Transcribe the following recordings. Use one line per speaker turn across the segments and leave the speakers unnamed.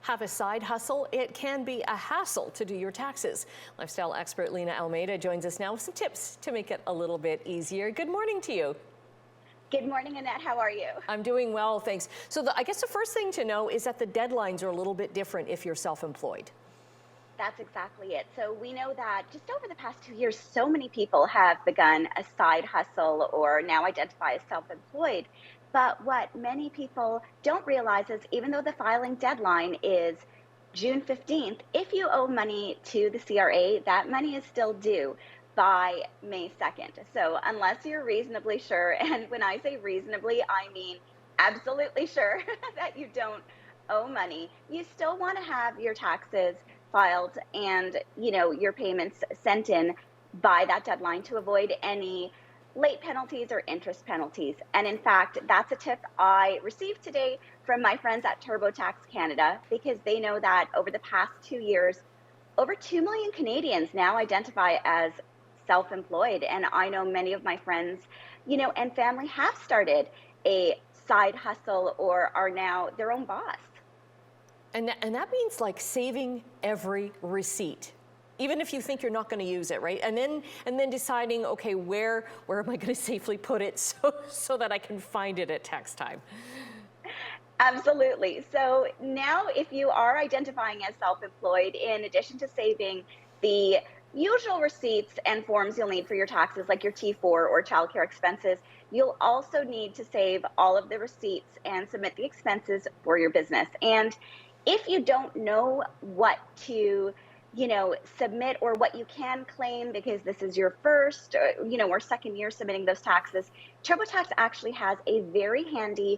have a side hustle, it can be a hassle to do your taxes. Lifestyle expert Lena Almeida joins us now with some tips to make it a little bit easier. Good morning to you.
Good morning, Annette. How are you?
I'm doing well, thanks. So I guess the first thing to know is that the deadlines are a little bit different if you're self-employed.
That's exactly it. So we know that just over the past 2 years, so many people have begun a side hustle or now identify as self-employed. But what many people don't realize is even though the filing deadline is June 15th, if you owe money to the CRA, that money is still due by May 2nd. So unless you're reasonably sure, and when I say reasonably, I mean absolutely sure that you don't owe money, you still want to have your taxes filed and your payments sent in by that deadline to avoid any late penalties or interest penalties. And in fact, that's a tip I received today from my friends at TurboTax Canada, because they know that over the past 2 years, over 2 million Canadians now identify as self-employed. And I know many of my friends, and family have started a side hustle or are now their own boss.
And that means like saving every receipt, even if you think you're not going to use it, right? And then deciding, okay, where am I going to safely put it so that I can find it at tax time?
Absolutely. So now if you are identifying as self-employed, in addition to saving the usual receipts and forms you'll need for your taxes, like your T4 or childcare expenses, you'll also need to save all of the receipts and submit the expenses for your business. And if you don't know what to submit or what you can claim because this is your first or second year submitting those taxes, TurboTax actually has a very handy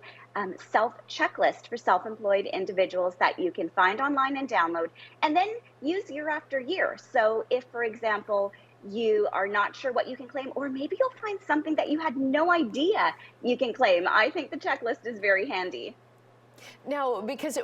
self-checklist for self-employed individuals that you can find online and download and then use year after year. So if, for example, you are not sure what you can claim, or maybe you'll find something that you had no idea you can claim, I think the checklist is very handy.
Now, because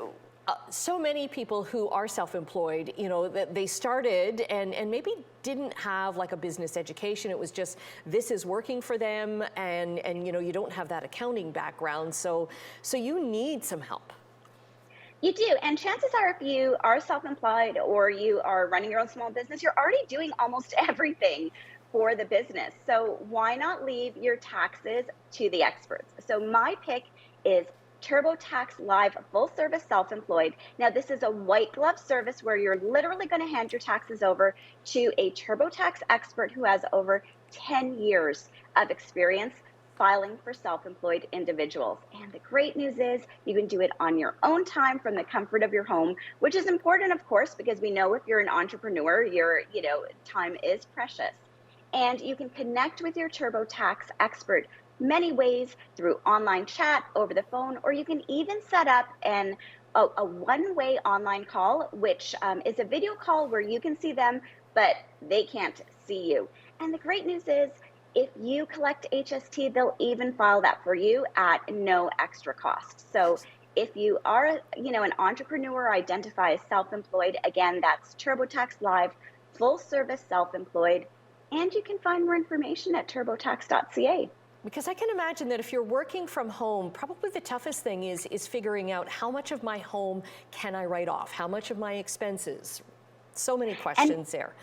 so many people who are self-employed, that they started and maybe didn't have like a business education. It was just, this is working for them, and you don't have that accounting background. So you need some help.
You do, and chances are if you are self-employed or you are running your own small business, you're already doing almost everything for the business. So why not leave your taxes to the experts? So my pick is TurboTax Live Full Service Self-Employed. Now, this is a white glove service where you're literally going to hand your taxes over to a TurboTax expert who has over 10 years of experience filing for self-employed individuals. And the great news is you can do it on your own time from the comfort of your home, which is important, of course, because we know if you're an entrepreneur, your time is precious. And you can connect with your TurboTax expert many ways, through online chat, over the phone, or you can even set up a one-way online call, which is a video call where you can see them, but they can't see you. And the great news is, if you collect HST, they'll even file that for you at no extra cost. So if you are, an entrepreneur, identify as self-employed, again, that's TurboTax Live, full service self-employed, and you can find more information at turbotax.ca.
Because I can imagine that if you're working from home, probably the toughest thing is figuring out how much of my home can I write off? How much of my expenses? So many questions there.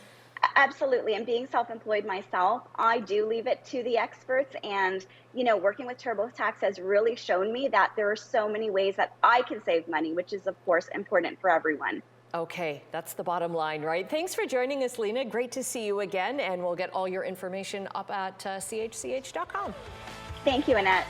Absolutely. And being self-employed myself, I do leave it to the experts. And, working with TurboTax has really shown me that there are so many ways that I can save money, which is, of course, important for everyone.
Okay, that's the bottom line, right? Thanks for joining us, Lena. Great to see you again, and we'll get all your information up at chch.com.
Thank you, Annette.